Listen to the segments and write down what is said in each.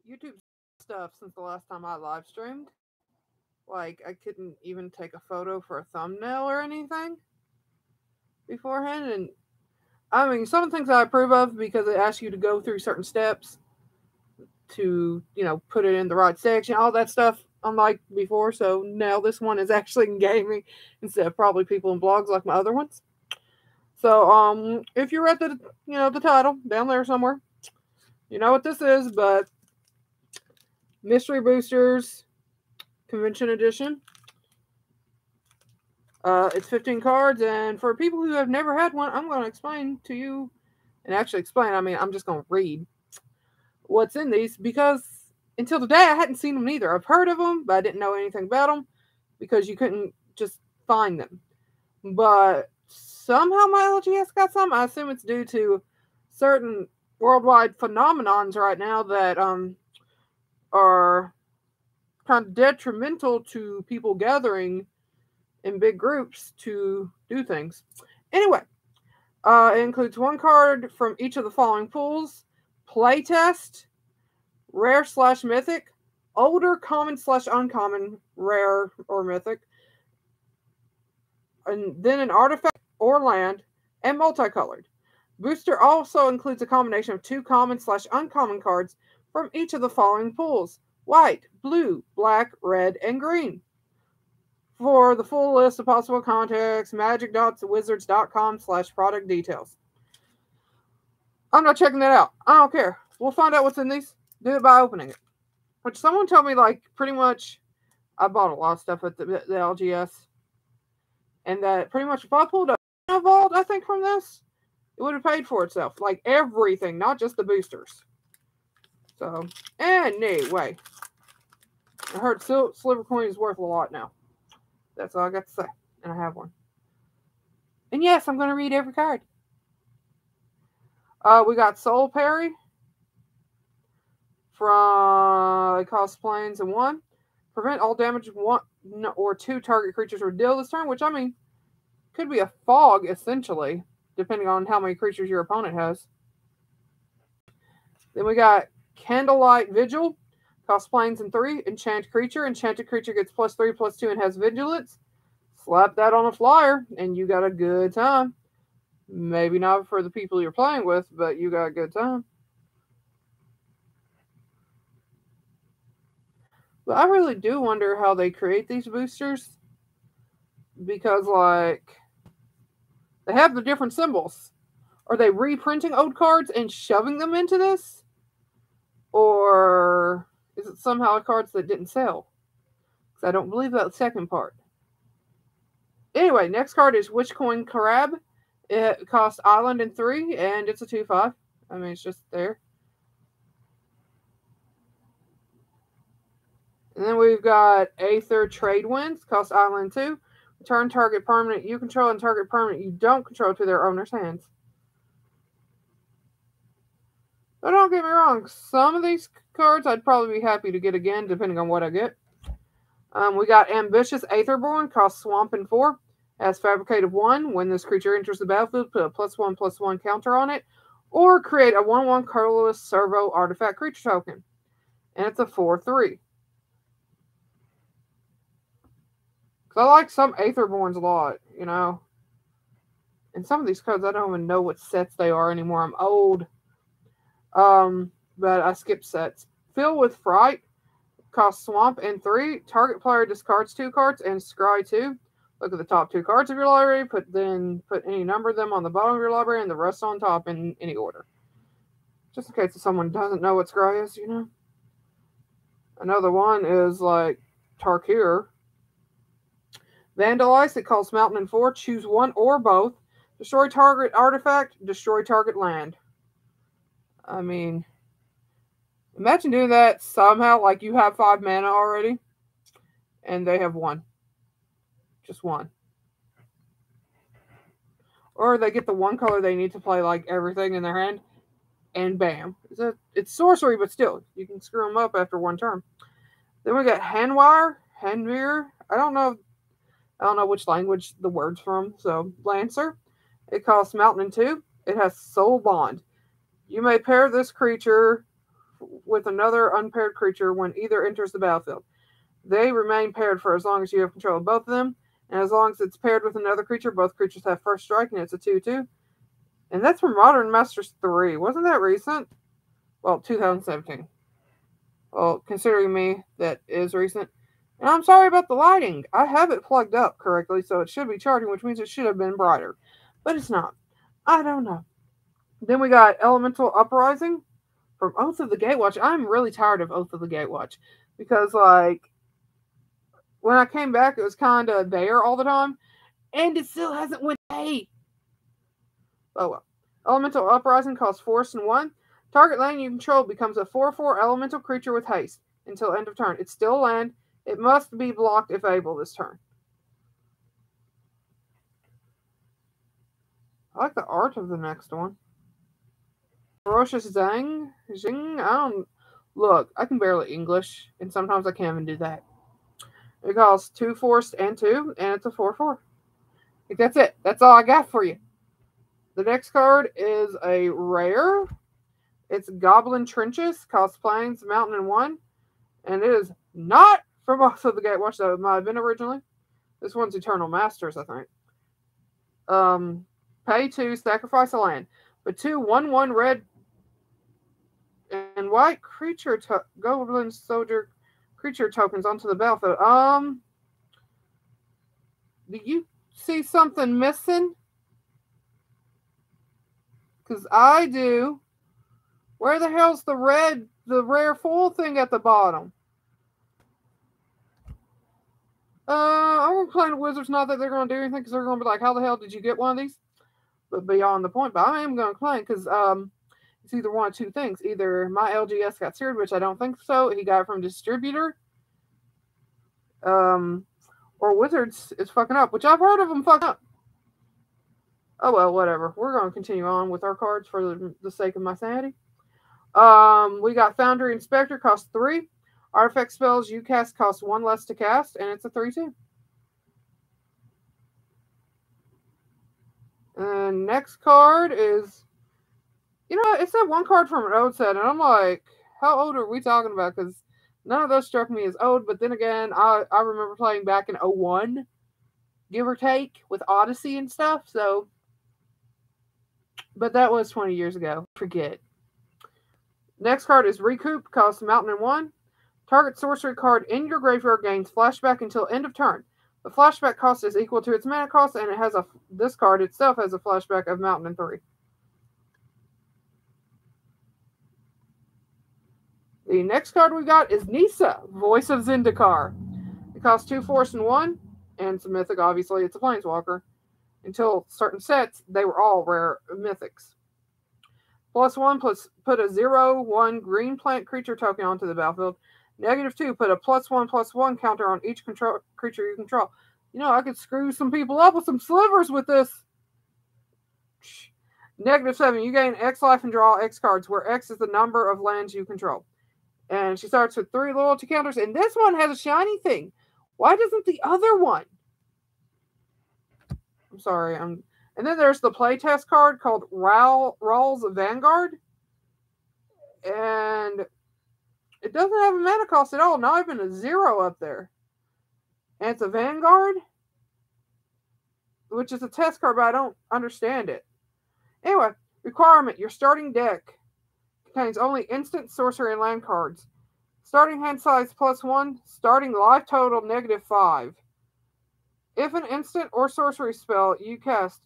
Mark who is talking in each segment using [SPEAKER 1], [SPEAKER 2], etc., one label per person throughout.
[SPEAKER 1] YouTube stuff since the last time I live streamed. Like, I couldn't even take a photo for a thumbnail or anything beforehand. And I mean, some things I approve of because it asks you to go through certain steps to, put it in the right section, all that stuff, unlike before. So now this one is actually in gaming instead of probably people in blogs like my other ones. So, if you read the title down there somewhere, you know what this is, but Mystery Boosters Convention Edition. It's 15 cards, and for people who have never had one, I'm going to explain to you, and actually explain, I'm just going to read what's in these, because until today, I hadn't seen them either. I've heard of them, but I didn't know anything about them, because you couldn't just find them. But somehow my LGS got some. I assume it's due to certain worldwide phenomenons right now that are kind of detrimental to people gathering in big groups to do things. Anyway, it includes one card from each of the following pools: playtest, rare/mythic, older, common/uncommon, rare or mythic, and then an artifact or land, and multicolored. Booster also includes a combination of 2 common/uncommon cards from each of the following pools: white, blue, black, red, and green. For the full list of possible contacts, magic.wizards.com/product details. I'm not checking that out. I don't care. We'll find out what's in these. Do it by opening it. Which someone told me, pretty much, I bought a lot of stuff at the LGS. And that pretty much if I pulled a vault, I think, from this, it would have paid for itself. Like everything, not just the boosters. So, anyway. I heard Silver Coin is worth a lot now. That's all I got to say. And I have one. And yes, I'm going to read every card. We got Soul Parry. From cost planes and 1. Prevent all damage 1 or 2 target creatures were dealt this turn, which, could be a fog, essentially, depending on how many creatures your opponent has. Then we got Candlelight Vigil. Cost planes and 3. Enchant creature. Enchanted creature gets +3/+2 and has vigilance. Slap that on a flyer, and you got a good time. Maybe not for the people you're playing with, but you got a good time. But I really do wonder how they create these boosters. Because, they have the different symbols. Are they reprinting old cards and shoving them into this? Or is it somehow cards that didn't sell? Because I don't believe that second part. Anyway, next card is Witchcoin Crab. It costs Island and 3, and it's a 2/5. It's just there. And then we've got Aether Trade Winds. Costs Island 2. Return target permanent you control and target permanent you don't control to their owner's hands. But don't get me wrong, some of these cards I'd probably be happy to get again, depending on what I get. We got Ambitious Aetherborn, costs Swamp and 4, has Fabricated 1. When this creature enters the battlefield, put a +1/+1 counter on it, or create a 1/1 colorless servo artifact creature token. And it's a 4/3. Because I like some Aetherborns a lot, And some of these cards, I don't even know what sets they are anymore. I'm old. But I skip sets. Fill with Fright. Cost Swamp and 3. Target player discards 2 cards and scry 2. Look at the top 2 cards of your library. Put any number of them on the bottom of your library and the rest on top in any order. Just in case someone doesn't know what scry is, Another one is Tarkir. Vandalize. It calls Mountain and 4. Choose one or both. Destroy target artifact. Destroy target land. Imagine doing that somehow, you have 5 mana already, and they have 1. Just 1. Or they get the 1 color they need to play, everything in their hand, and bam. It's sorcery, but still, you can screw them up after 1 turn. Then we got Handwire, Handmere. I don't know which language the word's from, so Lancer. It costs Mountain and 2. It has Soul Bond. You may pair this creature with another unpaired creature when either enters the battlefield. They remain paired for as long as you have control of both of them, and as long as it's paired with another creature, both creatures have first strike, and it's a 2/2. And that's from Modern Masters 3. Wasn't that recent? Well, 2017. Well, considering me, that is recent. And I'm sorry about the lighting. I have it plugged up correctly, so it should be charging, which means it should have been brighter. But it's not. I don't know. Then we got Elemental Uprising from Oath of the Gatewatch. I'm really tired of Oath of the Gatewatch because, like, when I came back, it was kind of there all the time, and it still hasn't went away. Oh well. Elemental Uprising costs Force and 1. Target land you control becomes a 4/4 elemental creature with haste until end of turn. It's still land. It must be blocked if able this turn. I like the art of the next one. Ferocious Zang? Look, I can barely English, and sometimes I can't even do that. It costs 2 force and 2, and it's a 4/4. Like, that's it. That's all I got for you. The next card is a rare. It's Goblin Trenches, costs Plains, Mountain, and 1. And it is not from Oath of the Gatewatch, though it might have been originally. This one's Eternal Masters, I think. Pay 2, sacrifice a land. But 2 1/1 red and white creature Goblin Soldier creature tokens onto the battlefield. Do you see something missing? Because I do. Where the hell's the rare foil thing at the bottom? I'm going to play the Wizards, not that they're going to do anything, because they're going to be like, how the hell did you get one of these? But beyond the point, but I am going to claim, because it's either one of two things. Either my LGS got seared, which I don't think so. He got it from distributor. Or Wizards is fucking up, which I've heard of them fucking up. Oh well, whatever. We're going to continue on with our cards for the sake of my sanity. We got Foundry Inspector, cost 3. Artifact spells you cast cost 1 less to cast, and it's a 3/2. And next card is, it's that one card from an old set, and I'm like, how old are we talking about? Because none of those struck me as old, but then again, I remember playing back in 01, give or take, with Odyssey and stuff, so, but that was 20 years ago. Forget. Next card is Recoup, costs Mountain and 1. Target sorcery card in your graveyard gains flashback until end of turn. The flashback cost is equal to its mana cost, and this card itself has a flashback of Mountain and 3. The next card we got is Nissa, Voice of Zendikar. It costs 2 force and 1, and it's a mythic, obviously. It's a planeswalker. Until certain sets, they were all rare mythics. +1, put a 0/1 green plant creature token onto the battlefield. -2, put a +1/+1 counter on each creature you control. I could screw some people up with some slivers with this. -7, you gain X life and draw X cards, where X is the number of lands you control. And she starts with 3 loyalty counters, and this one has a shiny thing. Why doesn't the other one? I'm sorry. And then there's the playtest card called Rawl's Vanguard. And it doesn't have a mana cost at all, not even a 0 up there. And it's a Vanguard, which is a test card, but I don't understand it. Anyway, requirement, your starting deck contains only instant, sorcery, and land cards. Starting hand size +1, starting life total -5. If an instant or sorcery spell you cast,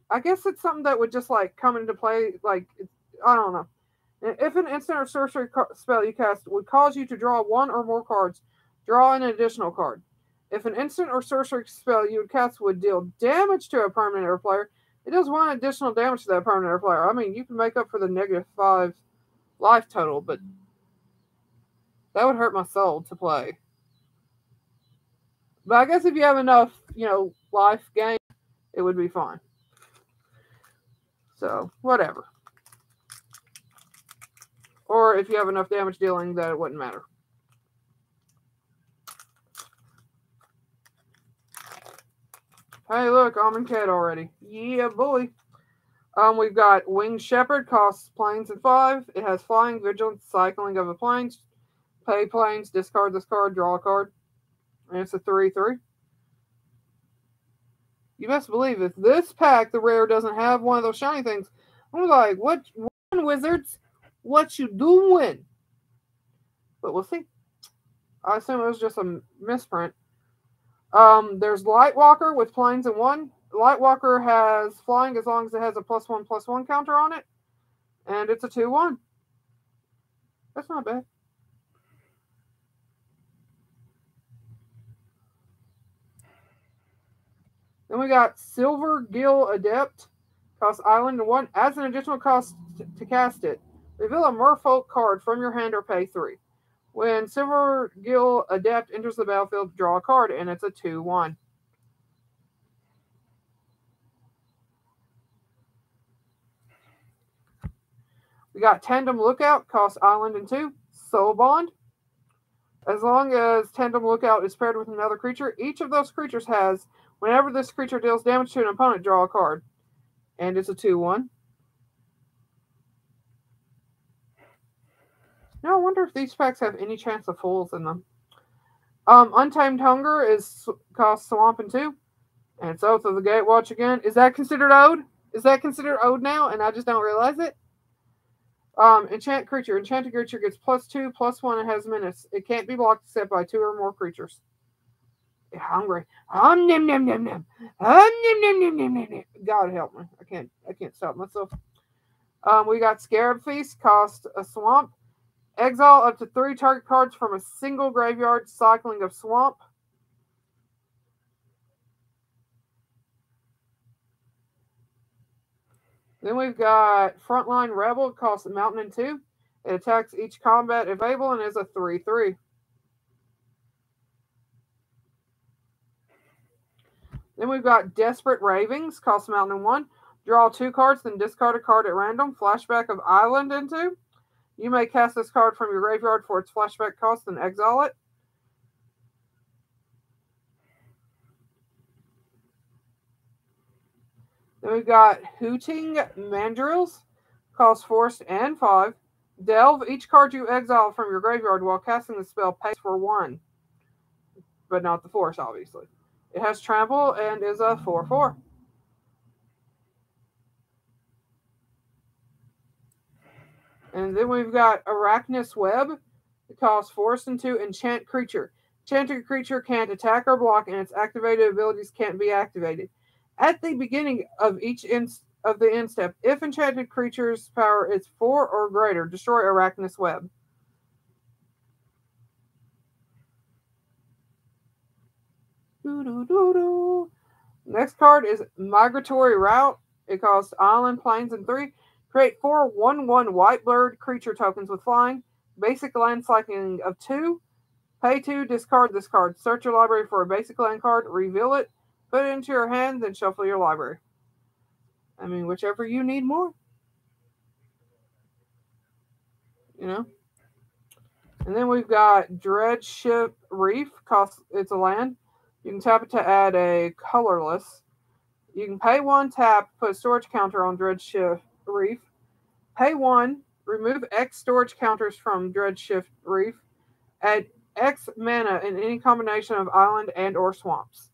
[SPEAKER 1] I guess it's something that would just like come into play, like, I don't know. If an instant or sorcery spell you cast would cause you to draw 1 or more cards, draw an additional card. If an instant or sorcery spell you would cast would deal damage to a permanent or player, it does 1 additional damage to that permanent or player. I mean, you can make up for the -5 life total, but that would hurt my soul to play. But I guess if you have enough, life gain, it would be fine. So, whatever. Or if you have enough damage dealing that it wouldn't matter. Hey, look, I'm in Cat already. Yeah, boy. We've got Winged Shepherd, costs planes and 5. It has flying, vigilance, cycling of the planes. Pay planes, discard this card, draw a card. And it's a 3/3. You best believe if this pack, the rare, doesn't have one of those shiny things, I'm like, what, Wizards? What you doing? But we'll see. I assume it was just a misprint. There's Lightwalker with planes and 1. Lightwalker has flying as long as it has a +1/+1 counter on it. And it's a 2/1. That's not bad. Then we got Silver Gill Adept. Costs island and 1. Adds an additional cost to cast it. Reveal a Merfolk card from your hand or pay 3. When Silver Gill Adept enters the battlefield, draw a card, and it's a 2/1. We got Tandem Lookout, costs island and 2. Soul Bond. As long as Tandem Lookout is paired with another creature, each of those creatures has, whenever this creature deals damage to an opponent, draw a card. And it's a 2/1. Now I wonder if these packs have any chance of fools in them. Untamed Hunger costs Swamp and 2. And it's Oath of the Gatewatch again. Is that considered Ode? Is that considered Ode now and I just don't realize it? Enchant creature. Enchanted creature gets +2/+1 and has menace. It can't be blocked except by 2 or more creatures. You're hungry. Nom nom nom nom. Nom nom nom nom nom. God help me. I can't stop myself. We got Scarab Feast, cost a swamp. Exile up to 3 target cards from a single graveyard, cycling of swamp. Then we've got Frontline Rebel, costs a mountain and 2. It attacks each combat available and is a 3/3. Then we've got Desperate Ravings, costs a mountain and 1. Draw 2 cards, then discard a card at random. Flashback of Island and 2. You may cast this card from your graveyard for its flashback cost and exile it. Then we've got Hooting Mandrills, costs Force and 5. Delve. Each card you exile from your graveyard while casting the spell pays for 1. But not the Force, obviously. It has Trample and is a 4/4. And then we've got Arachnus Web. It costs Force and 2. Enchant creature. Enchanted creature can't attack or block, and its activated abilities can't be activated. At the beginning of each of the end step, if enchanted creature's power is 4 or greater, destroy Arachnus Web. Next card is Migratory Route. It costs island, plains, and 3. Create 4 1/1 white blurred creature tokens with flying. Basic land cycling of 2. Pay 2, discard this card. Search your library for a basic land card, reveal it, put it into your hand, then shuffle your library. I mean, whichever you need more. You know? And then we've got Dreadship Reef. It's a land. You can tap it to add a colorless. You can pay 1, tap, put a storage counter on Dreadship Reef. Pay 1, remove X storage counters from Dreadship Reef. Add X mana in any combination of island and or swamps.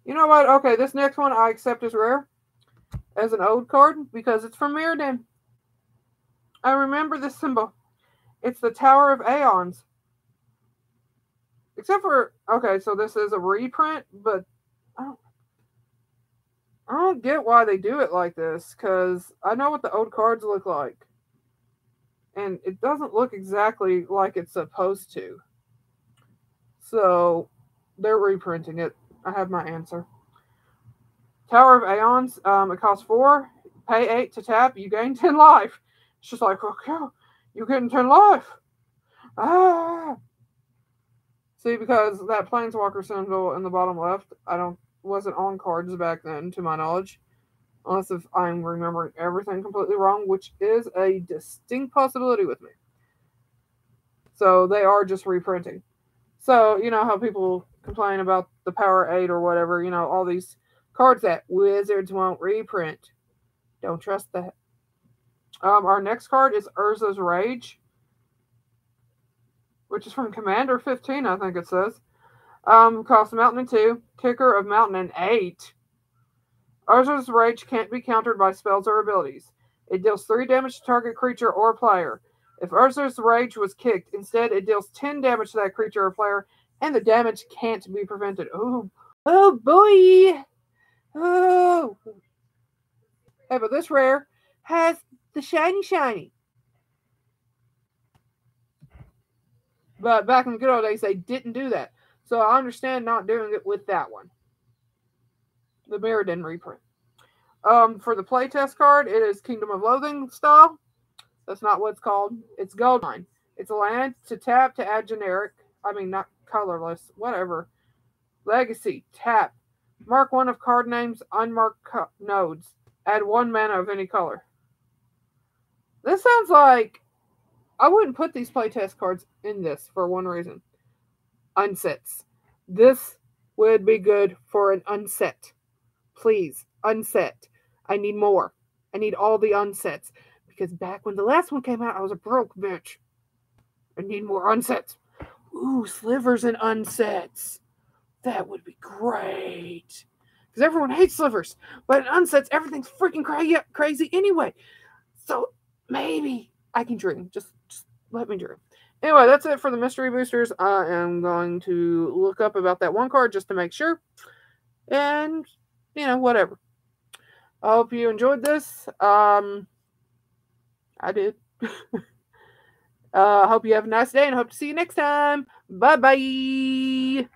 [SPEAKER 1] You know what? Okay, this next one I accept as rare. As an Ode card because it's from Mirrodin. I remember this symbol. It's the Tower of Aeons. Except for, okay, so this is a reprint, but I don't get why they do it like this, because I know what the Ode cards look like. And it doesn't look exactly like it's supposed to. So, they're reprinting it. I have my answer. Tower of Aeons, it costs 4, pay 8 to tap, you gain 10 life. It's just like, okay, you're getting 10 life. Ah! See, because that Planeswalker symbol in the bottom left, wasn't on cards back then, to my knowledge. Unless if I'm remembering everything completely wrong, which is a distinct possibility with me. So they are just reprinting. So, you know how people complain about the Power 8 or whatever, all these Cards that Wizards won't reprint. Don't trust that. Our next card is Urza's Rage, which is from Commander 15, I think it says. Costs Mountain and 2, kicker of Mountain and 8. Urza's Rage can't be countered by spells or abilities. It deals 3 damage to target creature or player. If Urza's Rage was kicked, instead it deals 10 damage to that creature or player, and the damage can't be prevented. Oh boy! Oh! Hey, but this rare has the shiny. But back in the good old days, they didn't do that. So I understand not doing it with that one. The mirror didn't reprint. For the playtest card, it is Kingdom of Loathing style. That's not what it's called. It's Goldmine. It's a land to tap to add generic. I mean, not colorless. Whatever. Legacy. Tap. Mark one of card names, unmarked nodes. Add 1 mana of any color. This sounds like... I wouldn't put these playtest cards in this for one reason. Unsets. This would be good for an unset. Please, unset. I need more. I need all the unsets. Because back when the last one came out, I was a broke bitch. I need more unsets. Ooh, slivers and unsets. That would be great. Because everyone hates slivers. But in unsets, everything's freaking crazy anyway. So maybe I can dream. Just let me dream. Anyway, that's it for the mystery boosters. I am going to look up about that one card just to make sure. And, whatever. I hope you enjoyed this. I did. I hope you have a nice day and hope to see you next time. Bye-bye.